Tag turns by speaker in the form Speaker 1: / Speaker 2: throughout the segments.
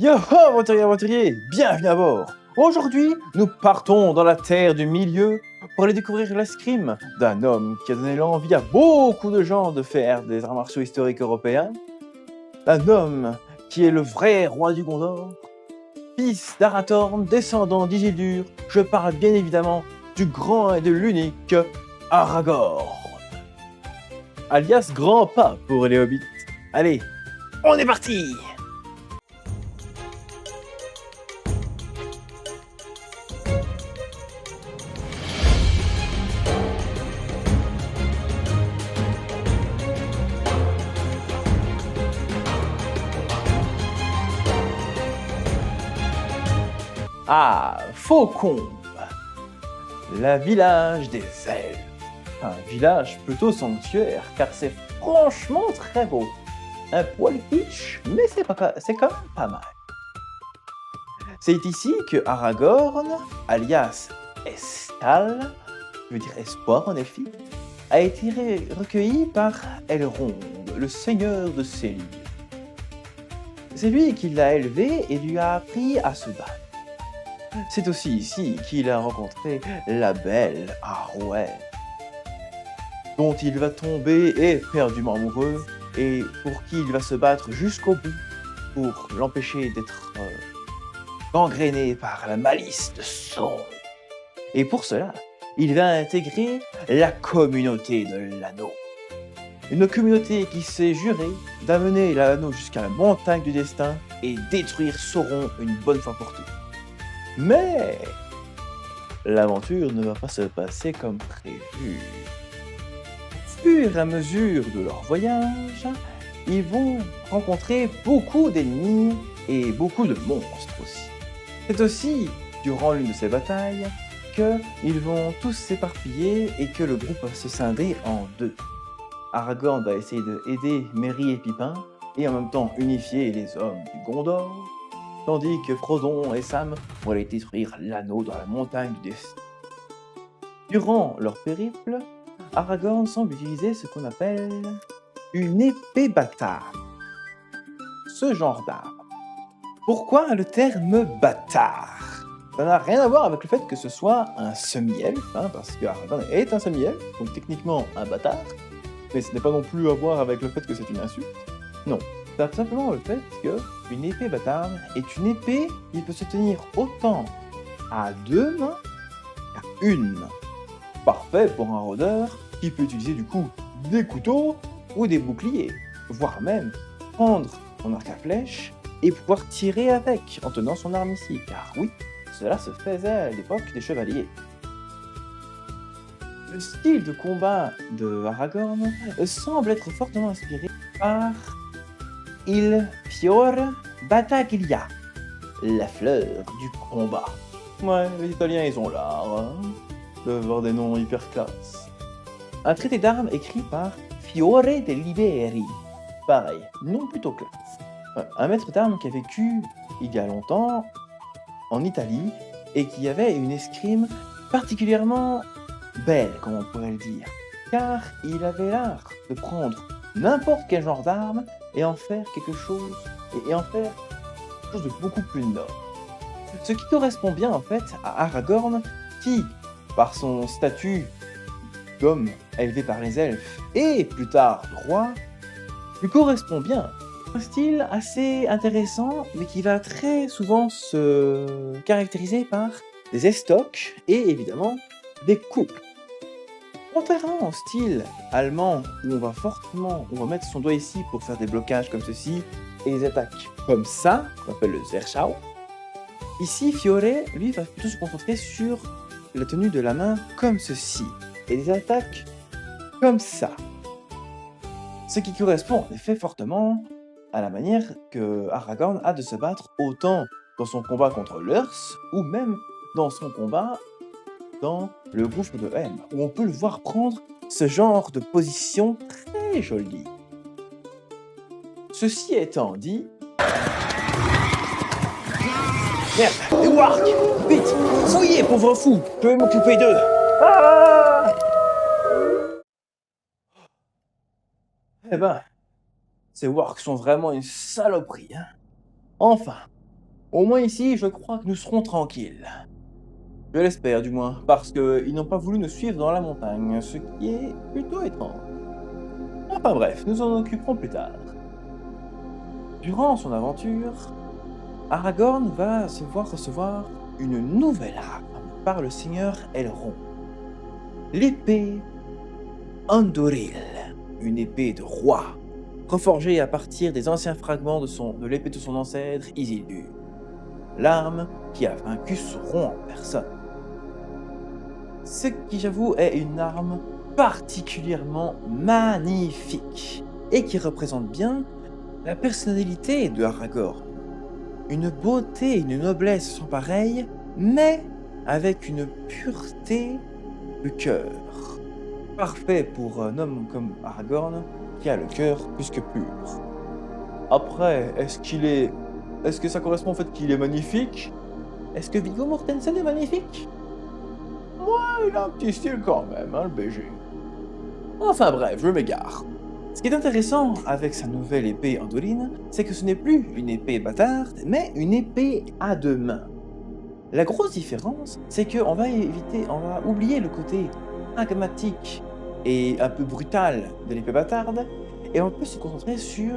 Speaker 1: Yo ho, aventuriers, aventuriers, bienvenue à bord. Aujourd'hui, nous partons dans la terre du milieu pour aller découvrir l'escrime d'un homme qui a donné l'envie à beaucoup de gens de faire des arts martiaux historiques européens. Un homme qui est le vrai roi du Gondor, fils d'Arathorn, descendant d'Isildur. Je parle bien évidemment du grand et de l'unique Aragorn, alias Grand Pas pour les hobbits. Allez, on est parti! Ah, Faucombe, le village des elfes. Un village plutôt sanctuaire, car c'est franchement très beau. Un poil kitsch, mais c'est quand même pas mal. C'est ici que Aragorn, alias Escal, je veux dire espoir en elfique, a été recueilli par Elrond, le seigneur de Céline. C'est lui qui l'a élevé et lui a appris à se battre. C'est aussi ici qu'il a rencontré la belle Arwen, dont il va tomber éperdument amoureux et pour qui il va se battre jusqu'au bout pour l'empêcher d'être gangréné par la malice de Sauron. Et pour cela, il va intégrer la communauté de l'anneau. Une communauté qui s'est juré d'amener l'anneau jusqu'à la montagne du destin et détruire Sauron une bonne fois pour toutes. Mais l'aventure ne va pas se passer comme prévu. Au fur et à mesure de leur voyage, ils vont rencontrer beaucoup d'ennemis et beaucoup de monstres aussi. C'est aussi durant l'une de ces batailles qu'ils vont tous s'éparpiller et que le groupe va se scinder en deux. Aragorn va essayer d'aider Merry et Pippin et en même temps unifier les hommes du Gondor, tandis que Frodon et Sam vont aller détruire l'anneau dans la montagne du destin. Durant leur périple, Aragorn semble utiliser ce qu'on appelle une épée bâtard. Ce genre d'arme. Pourquoi le terme bâtard? Ça n'a rien à voir avec le fait que ce soit un semi-elfe, parce que Aragorn est un semi-elfe, donc techniquement un bâtard, mais ce n'est pas non plus à voir avec le fait que c'est une insulte. Non. C'est simplement le fait qu'une épée bâtarde est une épée qui peut se tenir autant à deux mains qu'à une main. Parfait pour un rôdeur qui peut utiliser du coup des couteaux ou des boucliers, voire même prendre son arc à flèche et pouvoir tirer avec en tenant son arme ici, car oui, cela se faisait à l'époque des chevaliers. Le style de combat de Aragorn semble être fortement inspiré par Il Fiore Battaglia, la fleur du combat. Ouais, les Italiens ils ont l'art d'avoir des noms hyper classe. Un traité d'armes écrit par Fiore de Liberi. Pareil, nom plutôt classe. Un maître d'armes qui a vécu il y a longtemps en Italie et qui avait une escrime particulièrement belle, comme on pourrait le dire, car il avait l'art de prendre n'importe quel genre d'arme et en faire quelque chose, de beaucoup plus noble. Ce qui correspond bien en fait à Aragorn, qui, par son statut d'homme élevé par les elfes et plus tard roi, lui correspond bien. Un style assez intéressant, mais qui va très souvent se caractériser par des estocs et évidemment des coupes. Contrairement au style allemand où on va mettre son doigt ici pour faire des blocages comme ceci et des attaques comme ça, qu'on appelle le Zerschau, ici Fiore, lui, va plutôt se concentrer sur la tenue de la main comme ceci et des attaques comme ça. Ce qui correspond en effet fortement à la manière que Aragorn a de se battre autant dans son combat contre l'Urs ou même dans son combat dans le gouffre de Helm, où on peut le voir prendre ce genre de position très jolie. Ceci étant dit... Merde, des wargs! Vite, fouillez, pauvre fou! Je vais m'occuper d'eux! Ah! Eh ben, ces wargs sont vraiment une saloperie, hein. Enfin, Au moins ici, je crois que nous serons tranquilles. Je l'espère du moins, parce qu'ils n'ont pas voulu nous suivre dans la montagne, ce qui est plutôt étrange. Enfin bref, nous en occuperons plus tard. Durant son aventure, Aragorn va se voir recevoir une nouvelle arme par le seigneur Elrond. L'épée Andoril, une épée de roi, reforgée à partir des anciens fragments de l'épée de son ancêtre Isildur. L'arme qui a vaincu Sauron en personne. Ce qui, j'avoue, est une arme particulièrement magnifique et qui représente bien la personnalité de Aragorn. Une beauté et une noblesse sans pareilles, mais avec une pureté de cœur. Parfait pour un homme comme Aragorn qui a le cœur plus que pur. Après, est-ce que ça correspond au fait qu'il est magnifique? Est-ce que Viggo Mortensen est magnifique? Ouais, il a un petit style quand même, hein, le BG. Enfin bref, je m'égare. Ce qui est intéressant avec sa nouvelle épée Andurin, c'est que ce n'est plus une épée bâtarde, mais une épée à deux mains. La grosse différence, c'est qu'on va oublier le côté pragmatique et un peu brutal de l'épée bâtarde, et on peut se concentrer sur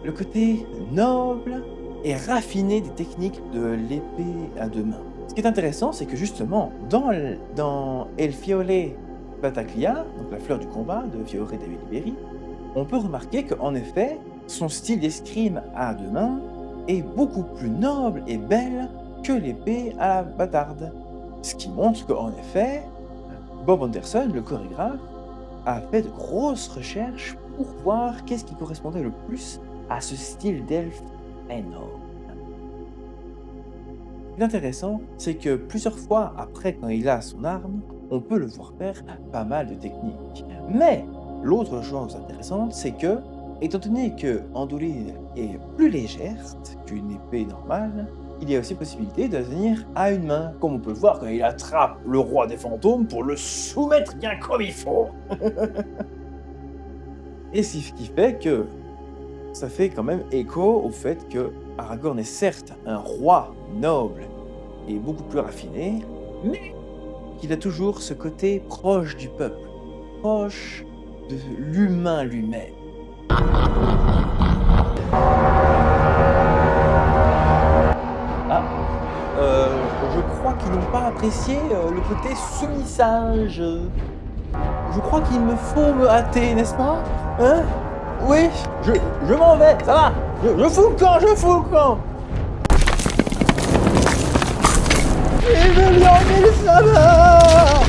Speaker 1: le côté noble et raffiné des techniques de l'épée à deux mains. Ce qui est intéressant, c'est que justement, dans El Fiore Battaglia, donc la fleur du combat de Fiore da Berry, on peut remarquer qu'en effet, son style d'escrime à deux mains est beaucoup plus noble et belle que l'épée à la bâtarde. Ce qui montre qu'en effet, Bob Anderson, le chorégraphe, a fait de grosses recherches pour voir qu'est-ce qui correspondait le plus à ce style d'elfe énorme. L'intéressant, c'est que plusieurs fois après, quand il a son arme, on peut le voir faire pas mal de techniques. Mais l'autre chose intéressante, c'est que, étant donné que Andurin est plus légère qu'une épée normale, il y a aussi possibilité de la tenir à une main, comme on peut le voir quand il attrape le roi des fantômes pour le soumettre bien comme il faut. Et c'est ce qui fait que ça fait quand même écho au fait que Aragorn est certes un roi noble et beaucoup plus raffiné, mais qu'il a toujours ce côté proche du peuple, proche de l'humain lui-même. Ah, je crois qu'ils n'ont pas apprécié le côté semi-sage. Je crois qu'il me faut me hâter, n'est-ce pas? Hein? Oui, je m'en vais, ça va. Je fous le camp. Et je lui en mets le sabot.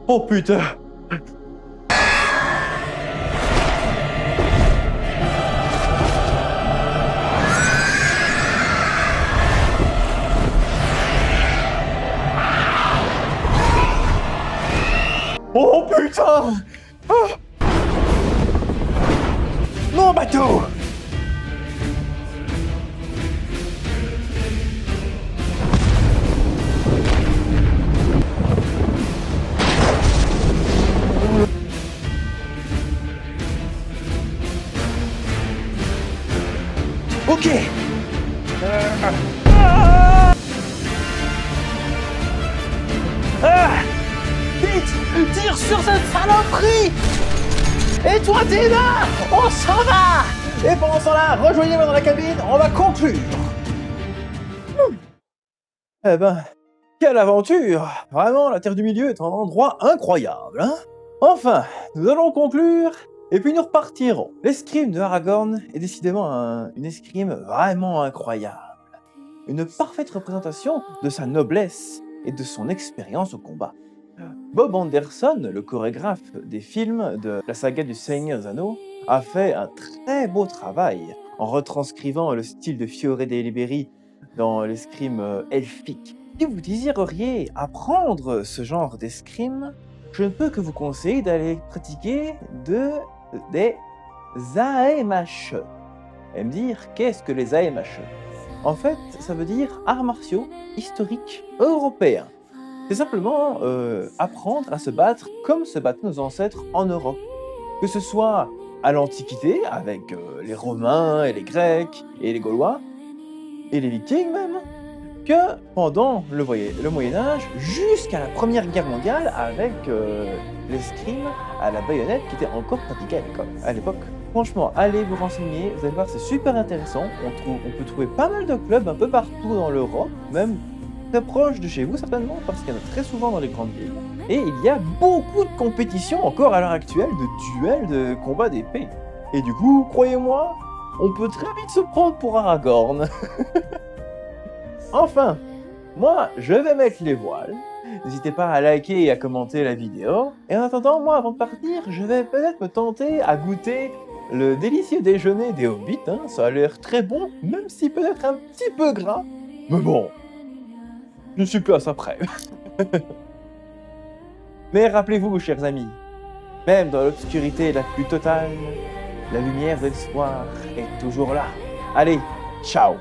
Speaker 1: Oh putain! Oh putain! Ah! Mon bateau! Ok. Vite, tire sur cette saloperie. Et toi, t'es là. On s'en va. Et pendant ce temps-là, rejoignez-moi dans la cabine, on va conclure. Eh ben, quelle aventure. Vraiment, la Terre du Milieu est un endroit incroyable, hein. Enfin, nous allons conclure. Et puis nous repartirons. L'escrime de Aragorn est décidément une escrime vraiment incroyable. Une parfaite représentation de sa noblesse et de son expérience au combat. Bob Anderson, le chorégraphe des films de la saga du Seigneur des Anneaux, a fait un très beau travail en retranscrivant le style de Fiore dei Liberi dans l'escrime elfique. Si vous désireriez apprendre ce genre d'escrime, je ne peux que vous conseiller d'aller pratiquer des AMH. Et me dire, qu'est-ce que les AMH? En fait, ça veut dire arts martiaux historiques européens. C'est simplement apprendre à se battre comme se battaient nos ancêtres en Europe. Que ce soit à l'Antiquité, avec les Romains et les Grecs et les Gaulois, et les Vikings même, que pendant le Moyen-Âge, jusqu'à la Première Guerre mondiale, avec l'escrime à la baïonnette qui était encore pratiquée à l'époque. Franchement, allez vous renseigner, vous allez voir, c'est super intéressant. On peut trouver pas mal de clubs un peu partout dans l'Europe, même très proche de chez vous certainement, parce qu'il y en a très souvent dans les grandes villes. Et il y a beaucoup de compétitions encore à l'heure actuelle, de duels, de combats d'épée. Et du coup, croyez-moi, on peut très vite se prendre pour Aragorn. Enfin, moi, je vais mettre les voiles. N'hésitez pas à liker et à commenter la vidéo. Et en attendant, moi, avant de partir, je vais peut-être me tenter à goûter le délicieux déjeuner des Hobbits. Ça a l'air très bon, même si peut-être un petit peu gras. Mais bon, je ne suis plus à ça près. Mais rappelez-vous, chers amis, même dans l'obscurité la plus totale, la lumière de l'espoir est toujours là. Allez, ciao!